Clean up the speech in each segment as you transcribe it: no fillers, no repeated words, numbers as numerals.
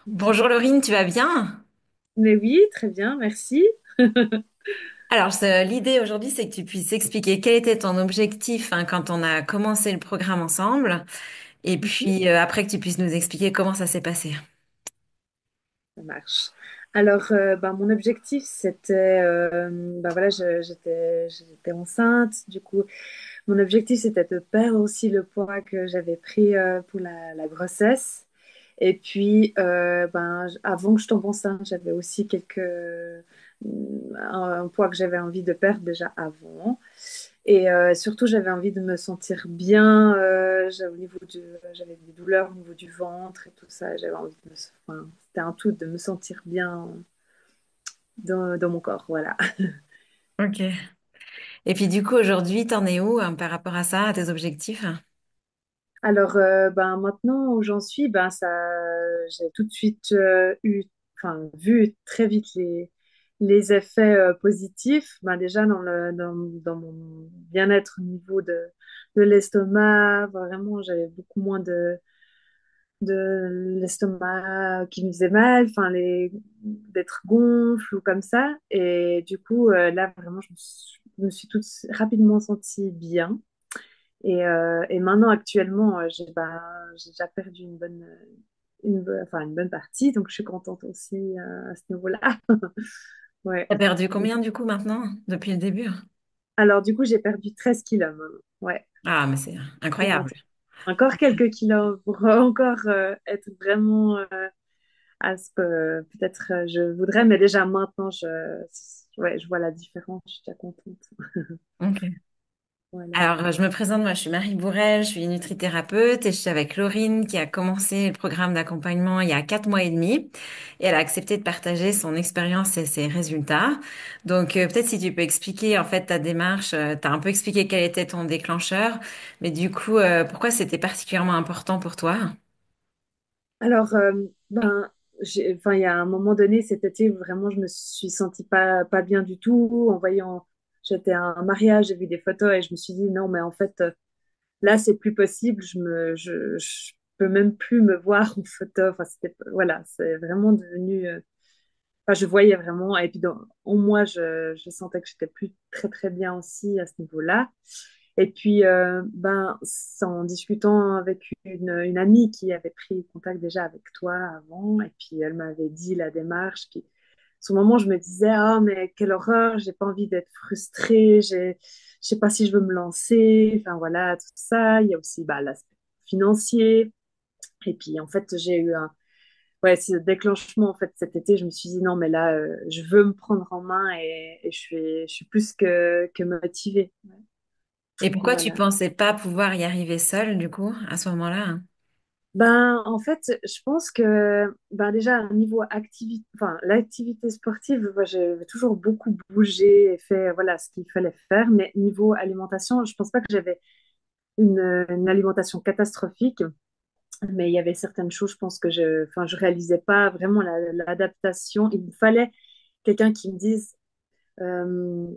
Bonjour Laurine, tu vas bien? Mais oui, très bien, merci. Alors, l'idée aujourd'hui, c'est que tu puisses expliquer quel était ton objectif quand on a commencé le programme ensemble, et Mhm. puis après que tu puisses nous expliquer comment ça s'est passé. Ça marche. Alors, mon objectif, c'était, voilà, j'étais enceinte. Du coup, mon objectif, c'était de perdre aussi le poids que j'avais pris pour la grossesse. Et puis, avant que je tombe enceinte, j'avais aussi un poids que j'avais envie de perdre déjà avant. Et surtout, j'avais envie de me sentir bien. J'avais des douleurs au niveau du ventre et tout ça. J'avais envie enfin, c'était un tout de me sentir bien dans mon corps. Voilà. Ok. Et puis du coup, aujourd'hui, t'en es où par rapport à ça, à tes objectifs? Alors, maintenant où j'en suis, j'ai tout de suite enfin, vu très vite les effets positifs. Ben, déjà dans mon bien-être au niveau de l'estomac, vraiment, j'avais beaucoup moins de l'estomac qui me faisait mal, enfin, d'être gonfle ou comme ça. Et du coup, là, vraiment, je me suis toute rapidement sentie bien. Et maintenant, actuellement, j'ai déjà perdu enfin, une bonne partie, donc je suis contente aussi à ce niveau-là. Ouais. T'as perdu combien du coup maintenant, depuis le début? Alors, du coup, j'ai perdu 13 kilos maintenant. Ouais. Ah, mais c'est Je suis incroyable. contente. Encore quelques kilos pour encore être vraiment à ce que peut-être je voudrais, mais déjà maintenant, ouais, je vois la différence, je suis déjà contente. Ok. Voilà. Alors, je me présente, moi je suis Marie Bourrel, je suis nutrithérapeute et je suis avec Laurine qui a commencé le programme d'accompagnement il y a 4 mois et demi et elle a accepté de partager son expérience et ses résultats. Donc, peut-être si tu peux expliquer en fait ta démarche, tu as un peu expliqué quel était ton déclencheur, mais du coup, pourquoi c'était particulièrement important pour toi? Alors, enfin, il y a un moment donné cet été où vraiment je me suis sentie pas bien du tout. J'étais à un mariage, j'ai vu des photos et je me suis dit non, mais en fait, là, c'est plus possible. Je peux même plus me voir en photo. Enfin, voilà, c'est vraiment devenu. Enfin, je voyais vraiment. Et puis, en moi, je sentais que j'étais plus très, très bien aussi à ce niveau-là. Et puis, c'est en discutant avec une amie qui avait pris contact déjà avec toi avant, et puis elle m'avait dit la démarche. Puis, à ce moment, je me disais, ah, mais quelle horreur, j'ai pas envie d'être frustrée, je sais pas si je veux me lancer, enfin voilà, tout ça. Il y a aussi l'aspect financier. Et puis, en fait, j'ai eu ouais, ce déclenchement, en fait, cet été, je me suis dit, non, mais là, je veux me prendre en main et je suis plus que motivée. Ouais. Et pourquoi tu Voilà. pensais pas pouvoir y arriver seule du coup à ce moment-là? En fait, je pense que déjà, au niveau activité, enfin, l'activité sportive, moi, j'ai toujours beaucoup bougé et fait voilà, ce qu'il fallait faire. Mais niveau alimentation, je pense pas que j'avais une alimentation catastrophique. Mais il y avait certaines choses, je pense que enfin, je réalisais pas vraiment l'adaptation. Il me fallait quelqu'un qui me dise, euh,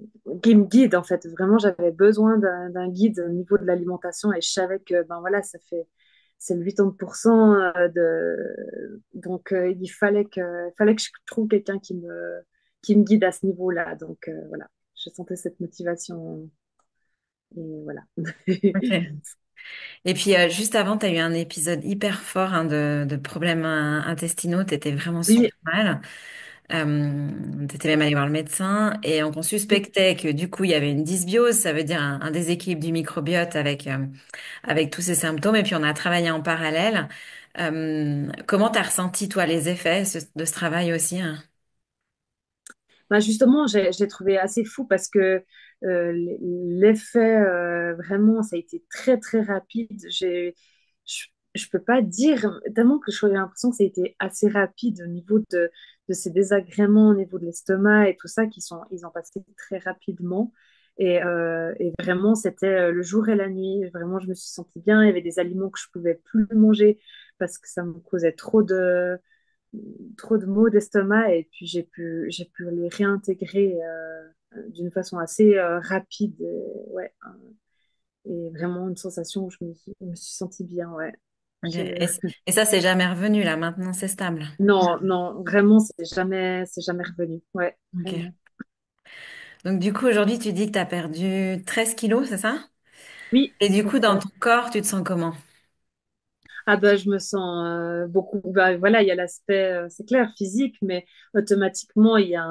qui me guide en fait. Vraiment, j'avais besoin d'un guide au niveau de l'alimentation et je savais que ben voilà, c'est le 80% donc il fallait que je trouve quelqu'un qui me guide à ce niveau-là. Donc voilà, je sentais cette motivation et voilà. Ok. Et puis juste avant, tu as eu un épisode hyper fort de problèmes intestinaux, tu étais vraiment Oui, super mal. Tu étais même allé voir le médecin et on suspectait que du coup il y avait une dysbiose, ça veut dire un déséquilibre du microbiote avec tous ces symptômes. Et puis on a travaillé en parallèle. Comment tu as ressenti toi les effets de ce travail aussi, hein? Justement, je l'ai trouvé assez fou parce que l'effet, vraiment, ça a été très, très rapide. Je, je peux pas dire, tellement que j'ai l'impression que ça a été assez rapide au niveau de ces désagréments, au niveau de l'estomac et tout ça, ils ont passé très rapidement. Et vraiment, c'était le jour et la nuit. Vraiment, je me suis sentie bien. Il y avait des aliments que je pouvais plus manger parce que ça me causait trop de maux d'estomac et puis j'ai pu les réintégrer d'une façon assez rapide. Ouais, et vraiment une sensation où je me suis sentie bien, ouais. Ok. Et ça, c'est jamais revenu là. Maintenant, c'est stable. Non, non, vraiment, c'est jamais revenu. Ouais, Ok. vraiment. Donc, du coup, aujourd'hui, tu dis que tu as perdu 13 kilos, c'est ça? Oui, Et du coup, c'est dans ça. ton corps, tu te sens comment? Ah bah, je me sens beaucoup. Bah, voilà, il y a l'aspect, c'est clair, physique, mais automatiquement, il y a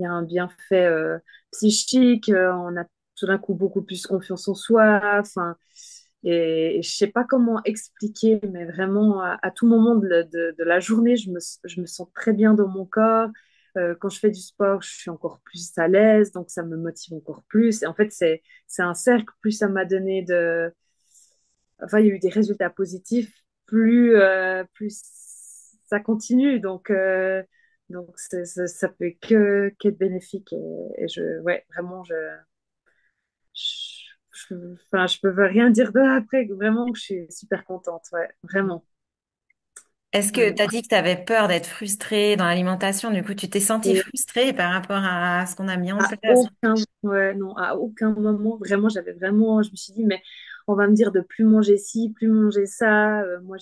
un bienfait psychique. On a tout d'un coup beaucoup plus confiance en soi. Enfin, et je sais pas comment expliquer, mais vraiment, à tout moment de la journée, je me sens très bien dans mon corps. Quand je fais du sport, je suis encore plus à l'aise, donc ça me motive encore plus. Et en fait, c'est un cercle. Plus ça m'a donné de enfin, il y a eu des résultats positifs, plus ça continue. Donc ça peut qu'être bénéfique. Et ouais, vraiment, enfin, je peux rien dire après. Vraiment, je suis super contente. Ouais, vraiment, Est-ce que tu vraiment. as dit que tu avais peur d'être frustrée dans l'alimentation? Du coup, tu t'es sentie Et frustrée par rapport à ce qu'on a mis en à place? aucun, ouais, non, à aucun moment, vraiment, je me suis dit, mais on va me dire de plus manger ci, plus manger ça. Moi,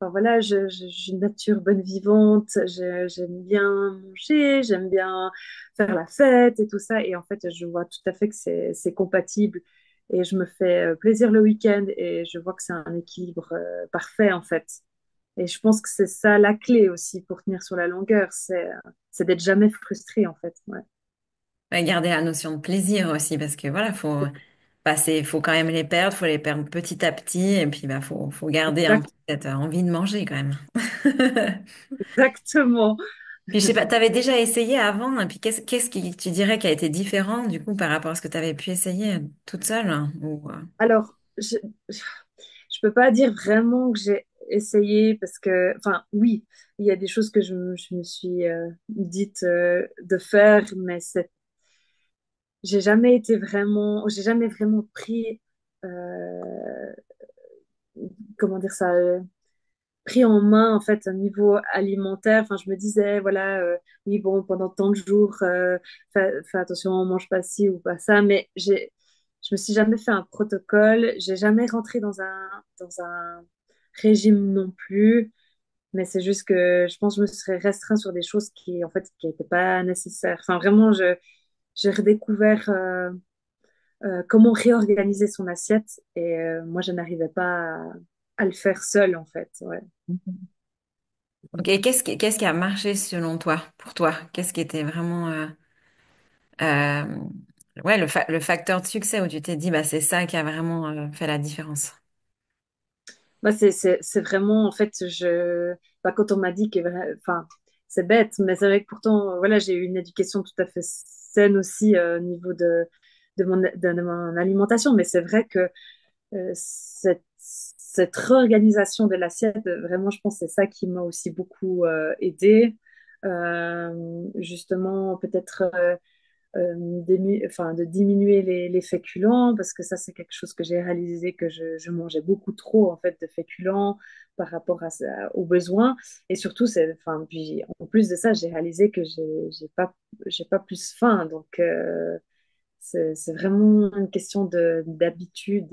enfin, voilà, j'ai une nature bonne vivante, j'aime bien manger, j'aime bien faire la fête et tout ça. Et en fait, je vois tout à fait que c'est compatible. Et je me fais plaisir le week-end et je vois que c'est un équilibre parfait, en fait. Et je pense que c'est ça la clé aussi pour tenir sur la longueur, c'est d'être jamais frustré, en fait. Ouais. Ouais, garder la notion de plaisir aussi, parce que voilà, faut quand même les perdre, faut les perdre petit à petit, et puis bah, faut garder un peu Exact- cette envie de manger quand même. Exactement. Puis je sais pas, t'avais déjà essayé avant, et puis qu'est-ce qui tu dirais qui a été différent du coup par rapport à ce que tu avais pu essayer toute seule, hein, Alors, je peux pas dire vraiment que j'ai essayé parce que, enfin, oui, il y a des choses que je me suis dite de faire, mais j'ai jamais vraiment pris, euh, comment dire ça, pris en main en fait un niveau alimentaire. Enfin, je me disais, voilà, oui, bon, pendant tant de jours, fais attention, on mange pas ci ou pas ça, mais je me suis jamais fait un protocole, j'ai jamais rentré dans un régime non plus, mais c'est juste que je pense que je me serais restreint sur des choses qui, en fait, qui n'étaient pas nécessaires. Enfin, vraiment, j'ai redécouvert comment réorganiser son assiette et moi, je n'arrivais pas à le faire seule, en fait. Ouais. Ok, qu'est-ce qui a marché selon toi, pour toi? Qu'est-ce qui était vraiment euh, ouais, le facteur de succès où tu t'es dit bah c'est ça qui a vraiment fait la différence. Bah, c'est vraiment, en fait, bah, quand on m'a dit que, enfin, c'est bête, mais c'est vrai que pourtant, voilà, j'ai eu une éducation tout à fait saine aussi au niveau de mon alimentation, mais c'est vrai que cette réorganisation de l'assiette, vraiment, je pense que c'est ça qui m'a aussi beaucoup aidée. Justement, peut-être enfin, de diminuer les féculents, parce que ça, c'est quelque chose que j'ai réalisé que je mangeais beaucoup trop en fait de féculents par rapport aux besoins. Et surtout, enfin, puis, en plus de ça, j'ai réalisé que j'ai pas plus faim. Donc, c'est vraiment une question d'habitude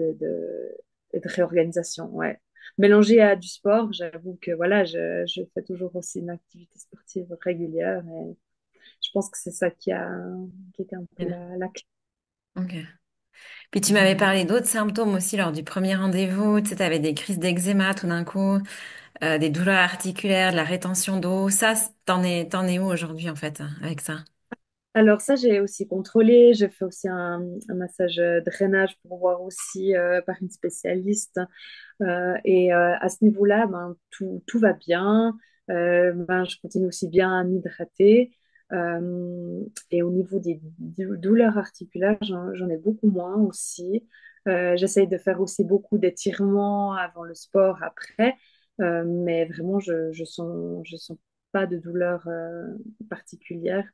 et de réorganisation. Ouais. Mélangé à du sport, j'avoue que voilà, je fais toujours aussi une activité sportive régulière. Et je pense que c'est ça qui était un peu Bien. la clé. Ok. Puis tu m'avais parlé d'autres symptômes aussi lors du premier rendez-vous. Tu sais, t'avais des crises d'eczéma tout d'un coup, des douleurs articulaires, de la rétention d'eau. Ça, t'en es où aujourd'hui en fait avec ça? Alors ça, j'ai aussi contrôlé. J'ai fait aussi un massage drainage pour voir aussi par une spécialiste. Et à ce niveau-là, ben, tout va bien. Ben, je continue aussi bien à m'hydrater. Et au niveau des douleurs articulaires, j'en ai beaucoup moins aussi. J'essaye de faire aussi beaucoup d'étirements avant le sport, après. Mais vraiment, je sens pas de douleur particulière.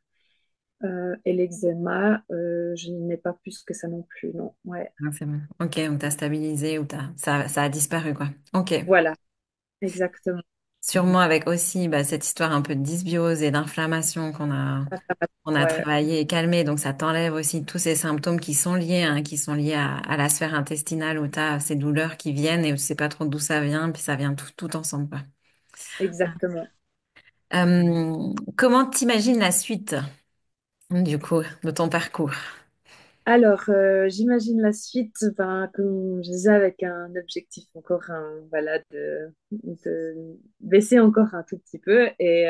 Et l'eczéma, je n'ai pas plus que ça non plus, non. Ouais, Ah, c'est bon. Ok, donc t'as stabilisé ou ça a disparu quoi. Ok. voilà, exactement. Sûrement avec aussi bah, cette histoire un peu de dysbiose et d'inflammation qu'on a Ouais, travaillé et calmé. Donc ça t'enlève aussi tous ces symptômes qui sont liés, hein, qui sont liés à la sphère intestinale où tu as ces douleurs qui viennent et où tu sais pas trop d'où ça vient, puis ça vient tout ensemble, quoi. exactement. Comment t'imagines la suite, du coup, de ton parcours? Alors, j'imagine la suite, ben, comme je disais, avec un objectif encore, voilà, de baisser encore un tout petit peu et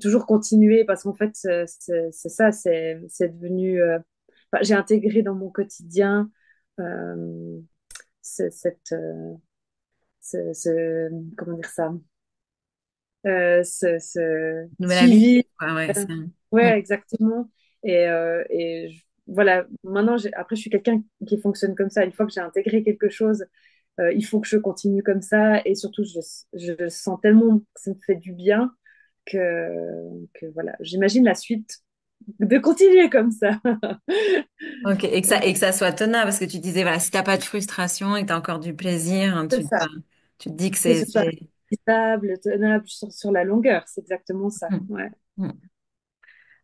toujours continuer parce qu'en fait, c'est ça, c'est devenu, enfin, j'ai intégré dans mon quotidien euh, cette, comment dire ça, ce Nouvelle suivi. habitude, quoi, ouais. Mm. Ouais, exactement. Voilà, maintenant, après, je suis quelqu'un qui fonctionne comme ça. Une fois que j'ai intégré quelque chose, il faut que je continue comme ça. Et surtout, je sens tellement que ça me fait du bien que voilà, j'imagine la suite de continuer comme ça. Ok, et que ça soit tenable, parce que tu disais, voilà, si t'as pas de frustration et que t'as encore du plaisir, hein, C'est ça. tu te dis que Que ce soit stable, tenable sur la longueur. C'est exactement ça. Mm. Ouais. Mm.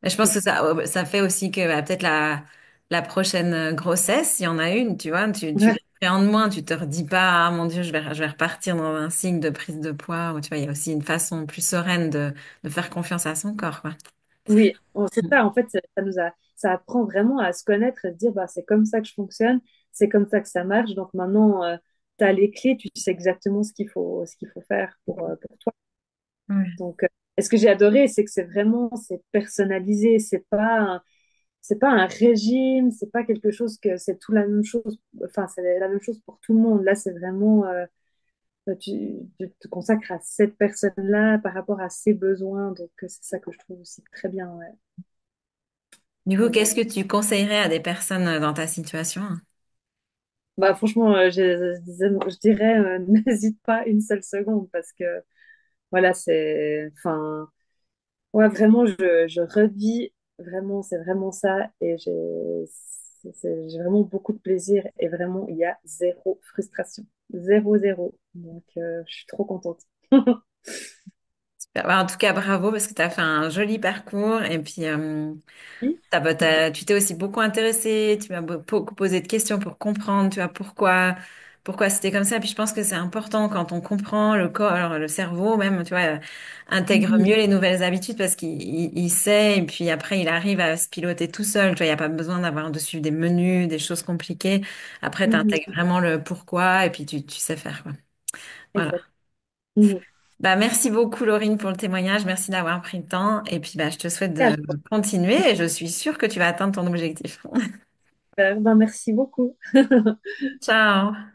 Et je pense que ça fait aussi que bah, peut-être la prochaine grossesse, s'il y en a une, tu vois, tu Ouais. l'appréhendes moins, tu te redis pas, ah mon Dieu, je vais repartir dans un cycle de prise de poids, ou tu vois, il y a aussi une façon plus sereine de faire confiance à son corps, quoi. Oui, c'est ça. En fait, ça apprend vraiment à se connaître et se dire, bah, c'est comme ça que je fonctionne, c'est comme ça que ça marche. Donc maintenant, tu as les clés, tu sais exactement ce qu'il faut faire pour toi. Ouais. Donc, et ce que j'ai adoré, c'est que c'est personnalisé. C'est pas un régime, c'est pas quelque chose que c'est tout la même chose. Enfin, c'est la même chose pour tout le monde. Là, c'est vraiment, tu te consacres à cette personne-là par rapport à ses besoins. Donc, c'est ça que je trouve aussi très bien. Ouais. Du coup, Donc, qu'est-ce que tu conseillerais à des personnes dans ta situation? bah, franchement, je dirais, n'hésite pas une seule seconde parce que, voilà, enfin, ouais, vraiment, je revis, vraiment, c'est vraiment ça et j'ai vraiment beaucoup de plaisir et vraiment, il y a zéro frustration. Zéro, zéro. Donc, je suis trop contente. Super. Bah, en tout cas, bravo parce que tu as fait un joli parcours et puis Oui. tu t'es aussi beaucoup intéressé, tu m'as beaucoup posé de questions pour comprendre, tu vois, pourquoi c'était comme ça. Puis je pense que c'est important quand on comprend le corps, alors le cerveau même, tu vois, intègre Mhm. mieux les nouvelles habitudes parce il sait et puis après il arrive à se piloter tout seul. Tu vois, il n'y a pas besoin d'avoir dessus des menus, des choses compliquées. Après, tu intègres Mhm. vraiment le pourquoi et puis tu sais faire, quoi. Voilà. Exact. Mhm. Bah, merci beaucoup, Laurine, pour le témoignage. Merci d'avoir pris le temps. Et puis, bah, je te souhaite de continuer et je suis sûre que tu vas atteindre ton objectif. Ben, merci beaucoup. Ciao!